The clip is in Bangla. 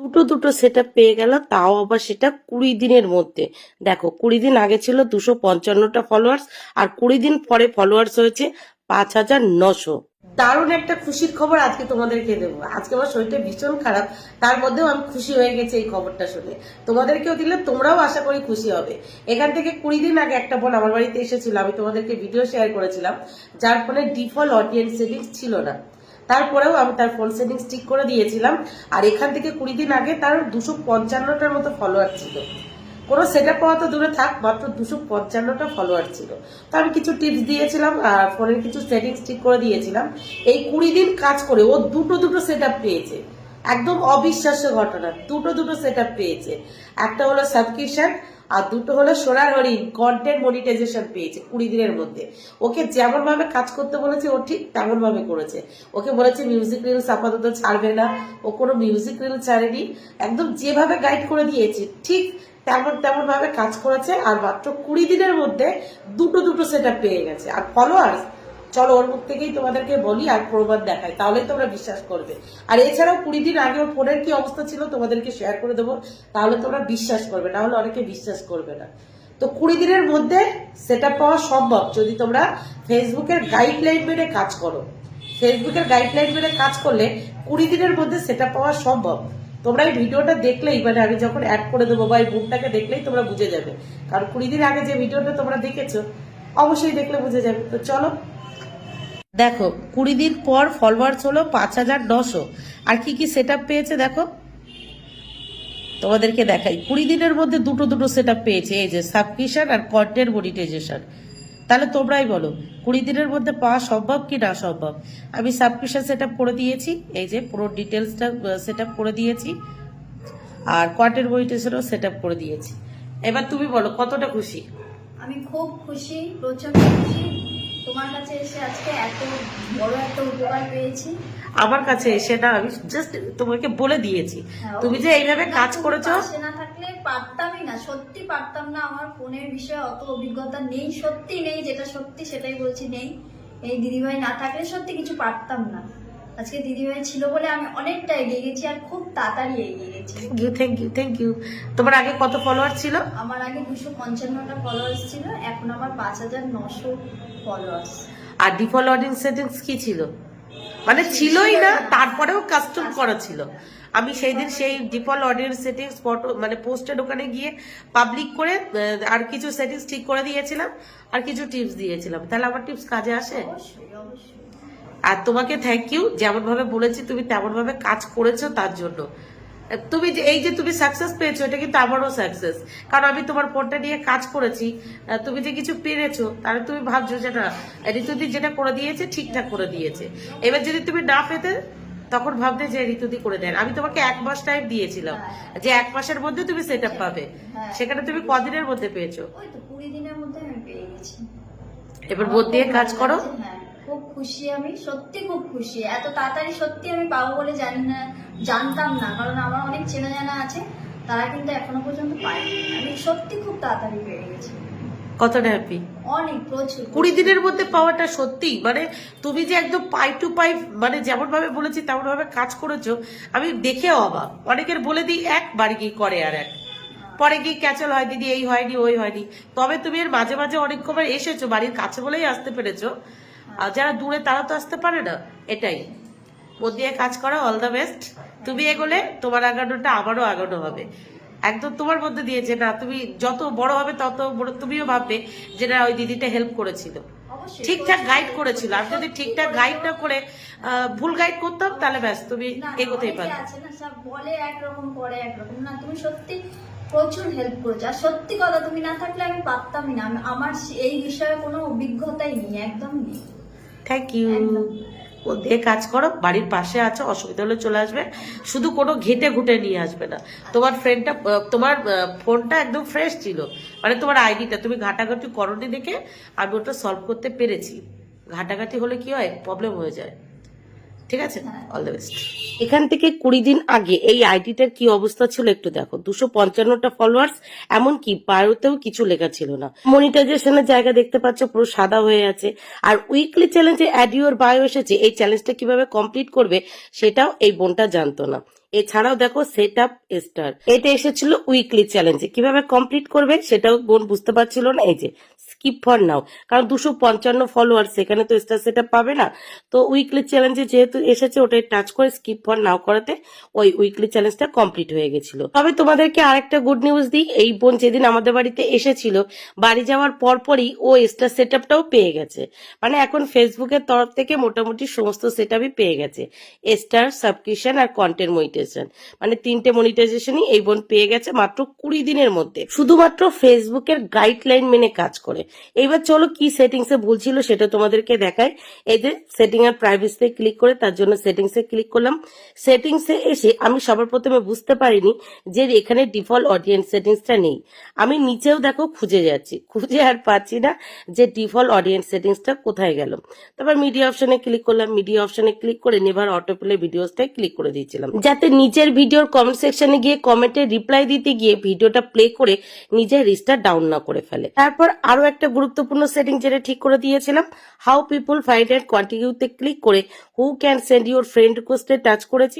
দুটো দুটো সেট পেয়ে গেল, তাও আবার সেটা 20 দিনের মধ্যে। দেখো 20 দিন আগে ছিল 255টা ফলোয়ার্স, আর 20 দিন পরে ফলোয়ার্স হয়েছে 5900। দারুণ একটা খুশির খবর আজকে তোমাদেরকে দেবো। আজকে আমার শরীরটা ভীষণ খারাপ, তার মধ্যেও আমি খুশি হয়ে গেছি এই খবরটা শুনে। তোমাদেরকেও দিলে তোমরাও আশা করি খুশি হবে। এখান থেকে 20 দিন আগে একটা বোন আমার বাড়িতে এসেছিল, আমি তোমাদেরকে ভিডিও শেয়ার করেছিলাম, যার ফোনে ডিফল্ট অডিয়েন্স সেটিংস ছিল না। তারপরেও আমি তার ফোন সেটিংস ঠিক করে দিয়েছিলাম, আর এখান থেকে 20 দিন আগে তার 255টার মতো ফলোয়ার ছিল। কোনো সেট আপ পাওয়া তো দূরে থাক, মাত্র 255টা ফলোয়ার ছিল। তো আমি কিছু টিপস দিয়েছিলাম আর ফোনের কিছু সেটিংস ঠিক করে দিয়েছিলাম। এই 20 দিন কাজ করে ও দুটো দুটো সেট আপ পেয়েছে। একদম অবিশ্বাস্য ঘটনা, দুটো দুটো সেট আপ পেয়েছে। একটা হলো সাবস্ক্রিপশন, আর দুটো হলো সোনার হরিণ কন্টেন্ট মনিটাইজেশন পেয়েছে 20 দিনের মধ্যে। ওকে যেমন ভাবে কাজ করতে বলেছে ও ঠিক তেমন ভাবে করেছে। ওকে বলেছে মিউজিক রিলস আপাতত ছাড়বে না, ও কোনো মিউজিক রিলস ছাড়েনি। একদম যেভাবে গাইড করে দিয়েছে ঠিক তেমন ভাবে কাজ করেছে, আর মাত্র 20 দিনের মধ্যে দুটো দুটো সেট আপ পেয়ে গেছে। আর ফলোয়ার্স, চলো ওর মুখ থেকেই তোমাদেরকে বলি আর প্রমাণ দেখাই, তাহলেই তোমরা বিশ্বাস করবে। আর এছাড়াও 20 দিন আগে ওর ফোনের কি অবস্থা ছিল তোমাদেরকে শেয়ার করে দেবো, তাহলে তোমরা বিশ্বাস করবে, না হলে অনেকে বিশ্বাস করবে না। তো 20 দিনের মধ্যে সেট আপ পাওয়া সম্ভব যদি তোমরা ফেসবুকের গাইডলাইন মেনে কাজ করো। ফেসবুকের গাইডলাইন মেনে কাজ করলে 20 দিনের মধ্যে সেট আপ পাওয়া সম্ভব। তোমরা এই ভিডিওটা দেখলেই, মানে আমি যখন অ্যাড করে দেবো বা এই বুকটাকে দেখলেই তোমরা বুঝে যাবে, কারণ 20 দিন আগে যে ভিডিওটা তোমরা দেখেছো অবশ্যই দেখলে বুঝে যাবে। তো চলো দেখো, 20 দিন পর ফলোয়ার্স হলো 5900। আর কি কি সেট আপ পেয়েছে দেখো, তোমাদেরকে দেখাই। 20 দিনের মধ্যে দুটো দুটো সেট আপ পেয়েছে, এই যে সাবস্ক্রিপশন আর কন্টেন্ট মনিটাইজেশন। তাহলে তোমরাই বলো 20 দিনের মধ্যে পাওয়া সম্ভব কি না সম্ভব। আমি সাবস্ক্রিপশন সেট আপ করে দিয়েছি, এই যে পুরো ডিটেলসটা সেট আপ করে দিয়েছি, আর কন্টেন্ট মনিটাইজেশনও সেট আপ করে দিয়েছি। এবার তুমি বলো কতটা খুশি। আমি খুব খুশি, প্রচন্ড খুশি। তোমার কাছে এসে আজকে এত বড় একটা উপকার পেয়েছি। আমার কাছে এসে না, আমি জাস্ট তোমাকে বলে দিয়েছি, তুমি যে এইভাবে কাজ করেছো। পাশে না থাকলে পারতামই না, সত্যি পারতাম না। আমার ফোনের বিষয়ে অত অভিজ্ঞতা নেই, সত্যি নেই, যেটা সত্যি সেটাই বলছি, নেই। এই দিদিভাই না থাকলে সত্যি কিছু পারতাম না। আজকে দিদিভাই ছিল বলে আমি অনেকটা এগিয়ে গেছি, আর খুব তাড়াতাড়ি এগিয়ে গেছি। Thank you. তোমার আগে কত ফলোয়ার ছিল? আমার আগে 255টা ফলোয়ার্স ছিল, এখন আমার 5900 ফলোয়ার্স। আর ডিফল্ট অডিয়েন্স সেটিংস কি ছিল? মানে ছিলই না, তারপরেও কাস্টম করা ছিল। আমি সেই দিন সেই ডিফল্ট অডিয়েন্স সেটিংস ফটো মানে পোস্টের ওখানে গিয়ে পাবলিক করে আর কিছু সেটিংস ঠিক করে দিয়েছিলাম, আর কিছু টিপস দিয়েছিলাম। তাহলে আমার টিপস কাজে আসে। অবশ্যই অবশ্যই। আর তোমাকে থ্যাংক ইউ, যেমন ভাবে বলেছি তুমি তেমন ভাবে কাজ করেছো তার জন্য। তুমি যে এই যে তুমি সাকসেস পেয়েছো, এটা কিন্তু আমারও সাকসেস, কারণ আমি তোমার ফোনটা নিয়ে কাজ করেছি। তুমি যে কিছু পেরেছো, তাহলে তুমি ভাবছো যে না ঋতুদি যেটা করে দিয়েছে ঠিকঠাক করে দিয়েছে। এবার যদি তুমি না পেতে তখন ভাবতে যে ঋতুদি করে দেন। আমি তোমাকে 1 মাস টাইম দিয়েছিলাম, যে 1 মাসের মধ্যে তুমি সেট আপ পাবে, সেখানে তুমি কদিনের মধ্যে পেয়েছো? ওই তো 20 দিনের মধ্যে আমি পেয়ে গেছি। এবার বোধ দিয়ে কাজ করো। হ্যাঁ, খুব খুশি আমি, সত্যি খুব খুশি। এত তাড়াতাড়ি সত্যি আমি পাবো বলে জানতাম না, কারণ আমার অনেক চেনা জানা আছে, তারা কিন্তু এখনো পর্যন্ত পায়নি। আমি সত্যি খুব তাড়াতাড়ি পেয়ে গেছি। কতটা হ্যাপি? অনেক, প্রচুর। 20 দিনের মধ্যে পাওয়াটা সত্যি, মানে তুমি যে একদম পাই টু পাই, মানে যেমন ভাবে বলেছি তেমন ভাবে কাজ করেছো, আমি দেখে অবাক। অনেকের বলে দিই এক, বাড়ি গিয়ে করে আর এক, পরে গিয়ে ক্যাচল হয় দিদি এই হয়নি ওই হয়নি। তবে তুমি এর মাঝে মাঝে অনেক কবার এসেছো, বাড়ির কাছে বলেই আসতে পেরেছো। আর যারা দূরে তারা তো আসতে পারে না, এটাই। মন দিয়ে কাজ করো, অল দ্য বেস্ট। তুমি এগোলে তোমার আগানোটা আমারও আগানো হবে। একদম তোমার মধ্যে দিয়ে যে না, তুমি যত বড় হবে তত বড় তুমিও ভাববে যে না ওই দিদিটা হেল্প করেছিল, অবশ্যই ঠিকঠাক গাইড করেছিল। আমি যদি ঠিকঠাক গাইড না করে ভুল গাইড করতাম, তাহলে ব্যাস তুমি এগোতেই অনেকে পারবে। আছে না, সব বলে একরকম করে একরকম। না, তুমি সত্যি প্রচুর হেল্প করেছো। আর সত্যি কথা, তুমি না থাকলে আমি পারতামই না। আমার এই বিষয়ে কোনো অভিজ্ঞতাই নেই, একদম নেই। Thank you. একদম। ও দিয়ে কাজ করো, বাড়ির পাশে আছো, অসুবিধা হলে চলে আসবে। শুধু কোনো ঘেটে ঘুটে নিয়ে আসবে না। তোমার ফ্রেন্ডটা, তোমার ফোনটা একদম ফ্রেশ ছিল, মানে তোমার আইডিটা তুমি ঘাটাঘাটি করনি দেখে আমি ওটা সলভ করতে পেরেছি। ঘাটাঘাটি হলে কি হয়, প্রবলেম হয়ে যায়। ঠিক আছে, অল দ্য বেস্ট। এখান থেকে 20 দিন আগে এই আইডিটার কি অবস্থা ছিল একটু দেখো। 255টা ফলোয়ার্স, এমনকি বায়োতেও কিছু লেখা ছিল না। মনিটাইজেশনের জায়গা দেখতে পাচ্ছ পুরো সাদা হয়ে আছে। আর উইকলি চ্যালেঞ্জে অ্যাড ইউর বায়ো এসেছে। এই চ্যালেঞ্জটা কিভাবে কমপ্লিট করবে সেটাও এই বোনটা জানতো না। এছাড়াও দেখো সেট আপ স্টার, এটা এসেছিল উইকলি চ্যালেঞ্জে। কিভাবে কমপ্লিট করবে সেটাও বোন বুঝতে পারছিল না। এই যে স্কিপ ফর নাও, কারণ 255 ফলোয়ার, সেখানে তো স্টার সেট আপ পাবে না। তো উইকলি চ্যালেঞ্জে যেহেতু এসেছে ওটাই টাচ করে স্কিপ ফর নাও করাতে ওই উইকলি চ্যালেঞ্জটা কমপ্লিট হয়ে গেছিল। তবে তোমাদেরকে আরেকটা গুড নিউজ দিই, এই বোন যেদিন আমাদের বাড়িতে এসেছিল বাড়ি যাওয়ার পরপরই ও স্টার সেট আপটাও পেয়ে গেছে। মানে এখন ফেসবুকের তরফ থেকে মোটামুটি সমস্ত সেট আপই পেয়ে গেছে, স্টার, সাবস্ক্রিপশন আর কন্টেন্ট মনিটাইজেশন, মানে 3টে মনিটাইজেশনই এই বোন পেয়ে গেছে মাত্র 20 দিনের মধ্যে, শুধুমাত্র ফেসবুকের গাইডলাইন মেনে কাজ করে। এইবার চলো কি সেটিংস এ ভুল ছিল সেটা তোমাদেরকে দেখাই। এই যে সেটিং আর প্রাইভেসিতে ক্লিক করে তার জন্য সেটিংস এ ক্লিক করলাম। সেটিংস এ এসে আমি সবার প্রথমে বুঝতে পারিনি যে এখানে ডিফল্ট অডিয়েন্স সেটিংসটা নেই। আমি নিচেও দেখো খুঁজে যাচ্ছি, খুঁজে আর পাচ্ছি না যে ডিফল্ট অডিয়েন্স সেটিংসটা কোথায় গেল। তারপর মিডিয়া অপশনে ক্লিক করলাম, মিডিয়া অপশনে ক্লিক করে নেভার অটো প্লে ভিডিওসটাই ক্লিক করে দিয়েছিলাম, যাতে নিজের ভিডিওর কমেন্ট সেকশনে গিয়ে কমেন্টে রিপ্লাই দিতে গিয়ে ভিডিওটা প্লে করে নিজের রিচটা ডাউন না করে ফেলে। তারপর আরো একটা গুরুত্বপূর্ণ সেটিং যেটা ঠিক করে দিয়েছিলাম, হাউ পিপল ফাইন্ড এন্ড কন্টিনিউতে ক্লিক করে who can send your friend রিকোয়েস্টে টাচ করেছি।